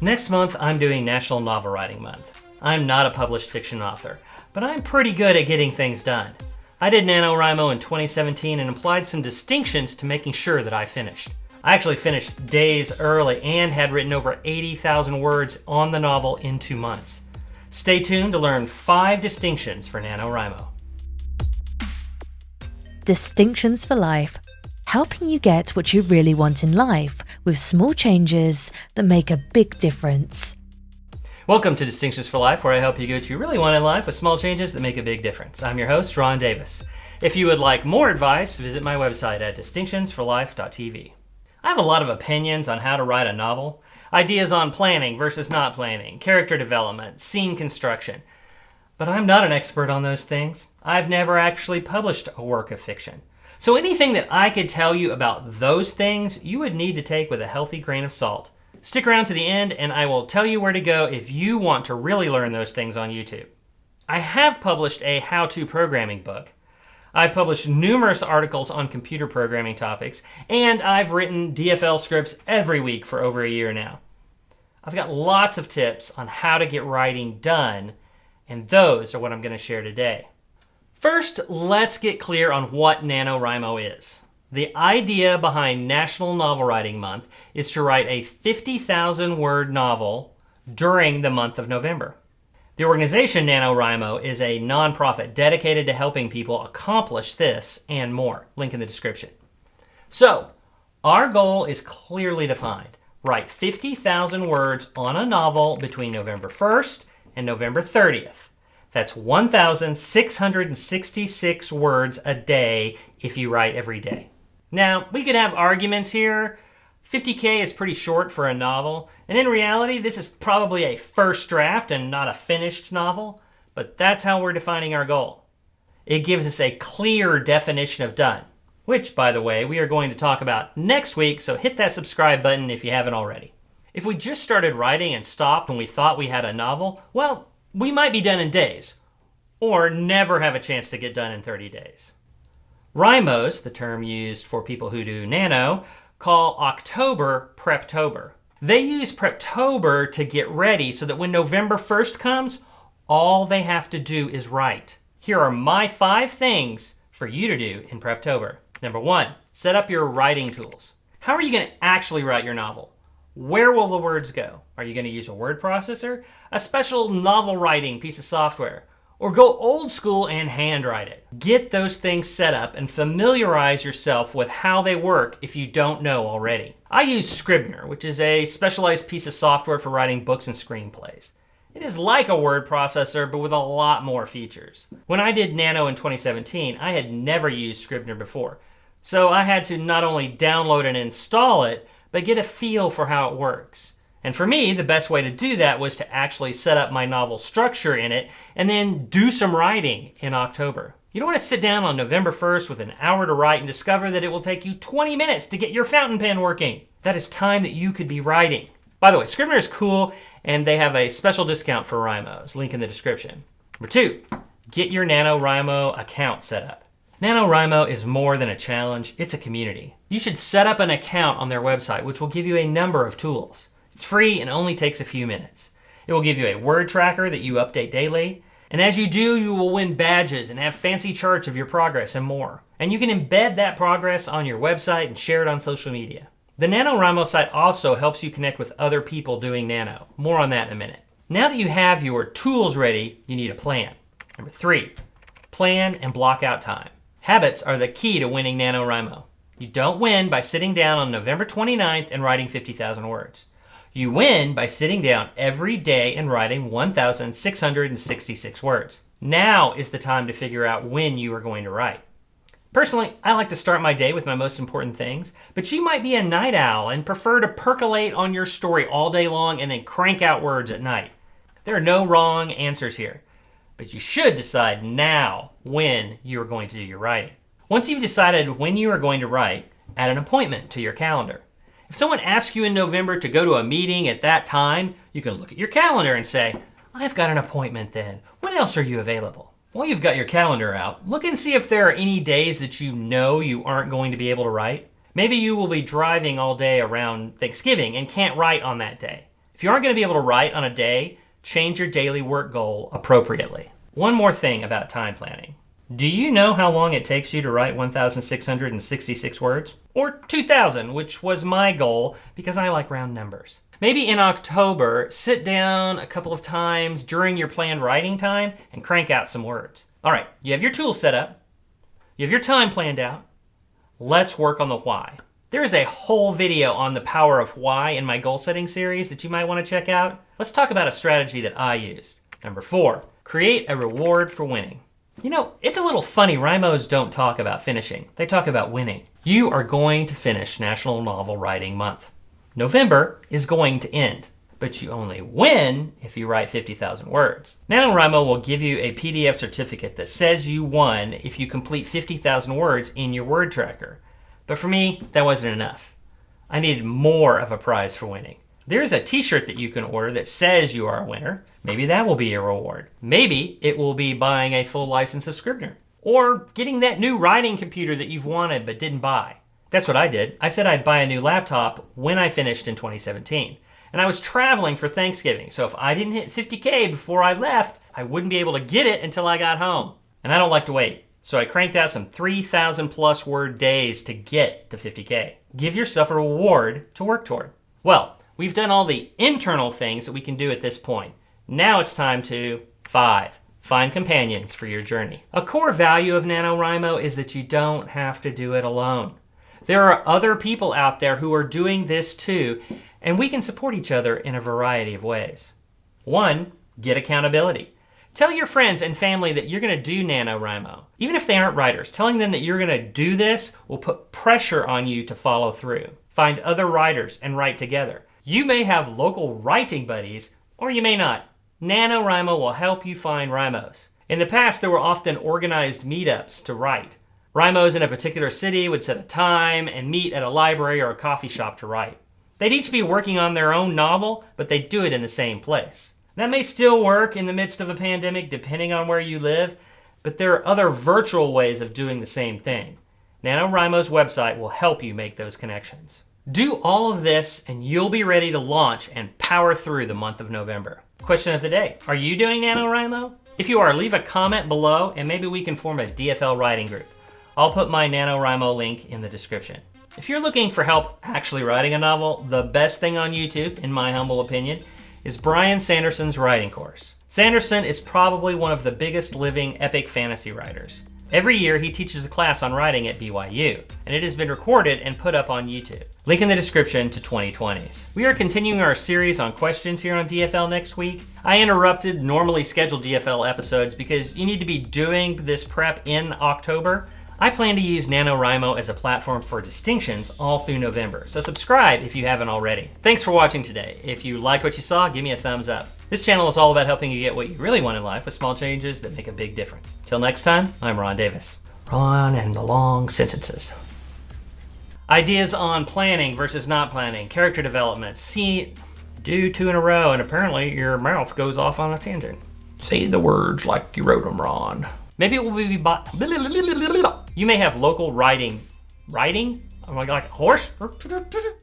Next month, I'm doing National Novel Writing Month. I'm not a published fiction author, but I'm pretty good at getting things done. I did NaNoWriMo in 2017 and applied some distinctions to making sure that I finished. I actually finished days early and had written over 80,000 words on the novel in 2 months. Stay tuned to learn 5 distinctions for NaNoWriMo. Distinctions for Life, helping you get what you really want in life with small changes that make a big difference. Welcome to Distinctions for Life, where I help you get what you really want in life with small changes that make a big difference. I'm your host, Ron Davis. If you would like more advice, visit my website at distinctionsforlife.tv. I have a lot of opinions on how to write a novel, ideas on planning versus not planning, character development, scene construction. But I'm not an expert on those things. I've never actually published a work of fiction. So anything that I could tell you about those things, you would need to take with a healthy grain of salt. Stick around to the end and I will tell you where to go if you want to really learn those things on YouTube. I have published a how-to programming book. I've published numerous articles on computer programming topics, and I've written DFL scripts every week for over a year now. I've got lots of tips on how to get writing done, and those are what I'm going to share today. First, let's get clear on what NaNoWriMo is. The idea behind National Novel Writing Month is to write a 50,000 word novel during the month of November. The organization NaNoWriMo is a nonprofit dedicated to helping people accomplish this and more. Link in the description. So, our goal is clearly defined. Write 50,000 words on a novel between November 1st and November 30th. That's 1,666 words a day if you write every day. Now, we could have arguments here. 50K is pretty short for a novel, and in reality, this is probably a first draft and not a finished novel, but that's how we're defining our goal. It gives us a clear definition of done, which, by the way, we are going to talk about next week, so hit that subscribe button if you haven't already. If we just started writing and stopped when we thought we had a novel, well, we might be done in days, or never have a chance to get done in 30 days. Rhymos, the term used for people who do nano, call October Preptober. They use Preptober to get ready so that when November 1st comes, all they have to do is write. Here are my 5 things for you to do in Preptober. Number 1, set up your writing tools. How are you going to actually write your novel? Where will the words go? Are you going to use a word processor, a special novel writing piece of software, or go old school and handwrite it? Get those things set up and familiarize yourself with how they work if you don't know already. I use Scrivener, which is a specialized piece of software for writing books and screenplays. It is like a word processor, but with a lot more features. When I did Nano in 2017, I had never used Scrivener before. So I had to not only download and install it, but get a feel for how it works. And for me, the best way to do that was to actually set up my novel structure in it and then do some writing in October. You don't want to sit down on November 1st with an hour to write and discover that it will take you 20 minutes to get your fountain pen working. That is time that you could be writing. By the way, Scrivener is cool and they have a special discount for Rhymos. Link in the description. Number 2, get your NaNoWriMo account set up. NaNoWriMo is more than a challenge, it's a community. You should set up an account on their website, which will give you a number of tools. It's free and only takes a few minutes. It will give you a word tracker that you update daily. And as you do, you will win badges and have fancy charts of your progress and more. And you can embed that progress on your website and share it on social media. The NaNoWriMo site also helps you connect with other people doing nano. More on that in a minute. Now that you have your tools ready, you need a plan. Number 3, plan and block out time. Habits are the key to winning NaNoWriMo. You don't win by sitting down on November 29th and writing 50,000 words. You win by sitting down every day and writing 1,666 words. Now is the time to figure out when you are going to write. Personally, I like to start my day with my most important things, but you might be a night owl and prefer to percolate on your story all day long and then crank out words at night. There are no wrong answers here, but you should decide now when you are going to do your writing. Once you've decided when you are going to write, add an appointment to your calendar. If someone asks you in November to go to a meeting at that time, you can look at your calendar and say, I've got an appointment then. When else are you available? While you've got your calendar out, look and see if there are any days that you know you aren't going to be able to write. Maybe you will be driving all day around Thanksgiving and can't write on that day. If you aren't going to be able to write on a day, change your daily work goal appropriately. One more thing about time planning. Do you know how long it takes you to write 1,666 words? Or 2,000, which was my goal because I like round numbers. Maybe in October, sit down a couple of times during your planned writing time and crank out some words. All right, you have your tools set up. You have your time planned out. Let's work on the why. There is a whole video on the power of why in my goal setting series that you might want to check out. Let's talk about a strategy that I used. Number 4, create a reward for winning. You know, it's a little funny, Rhymos don't talk about finishing. They talk about winning. You are going to finish National Novel Writing Month. November is going to end, but you only win if you write 50,000 words. NaNoWriMo will give you a PDF certificate that says you won if you complete 50,000 words in your word tracker. But for me, that wasn't enough. I needed more of a prize for winning. There's a t-shirt that you can order that says you are a winner. Maybe that will be a reward. Maybe it will be buying a full license of Scrivener or getting that new writing computer that you've wanted but didn't buy. That's what I did. I said I'd buy a new laptop when I finished in 2017. And I was traveling for Thanksgiving, so if I didn't hit 50K before I left, I wouldn't be able to get it until I got home. And I don't like to wait. So I cranked out some 3,000 plus word days to get to 50K. Give yourself a reward to work toward. Well, we've done all the internal things that we can do at this point. Now it's time to 5. Find companions for your journey. A core value of NaNoWriMo is that you don't have to do it alone. There are other people out there who are doing this too, and we can support each other in a variety of ways. 1, get accountability. Tell your friends and family that you're going to do NaNoWriMo. Even if they aren't writers, telling them that you're going to do this will put pressure on you to follow through. Find other writers and write together. You may have local writing buddies, or you may not. NaNoWriMo will help you find Rhymos. In the past, there were often organized meetups to write. Rhymos in a particular city would set a time and meet at a library or a coffee shop to write. They'd each be working on their own novel, but they'd do it in the same place. That may still work in the midst of a pandemic depending on where you live, but there are other virtual ways of doing the same thing. NaNoWriMo's website will help you make those connections. Do all of this and you'll be ready to launch and power through the month of November. Question of the day, are you doing NaNoWriMo? If you are, leave a comment below and maybe we can form a DFL writing group. I'll put my NaNoWriMo link in the description. If you're looking for help actually writing a novel, the best thing on YouTube, in my humble opinion, is Brian Sanderson's writing course. Sanderson is probably one of the biggest living epic fantasy writers. Every year he teaches a class on writing at BYU, and it has been recorded and put up on YouTube. Link in the description to 2020s. We are continuing our series on questions here on DFL next week. I interrupted normally scheduled DFL episodes because you need to be doing this prep in October. I plan to use NaNoWriMo as a platform for distinctions all through November, so subscribe if you haven't already. Thanks for watching today. If you liked what you saw, give me a thumbs up. This channel is all about helping you get what you really want in life with small changes that make a big difference. Till next time, I'm Ron Davis. Ron and the long sentences. Ideas on planning versus not planning, character development, do 2 in a row, and apparently your mouth goes off on a tangent. Say the words like you wrote them, Ron. Maybe it will be you may have local writing? Like a horse?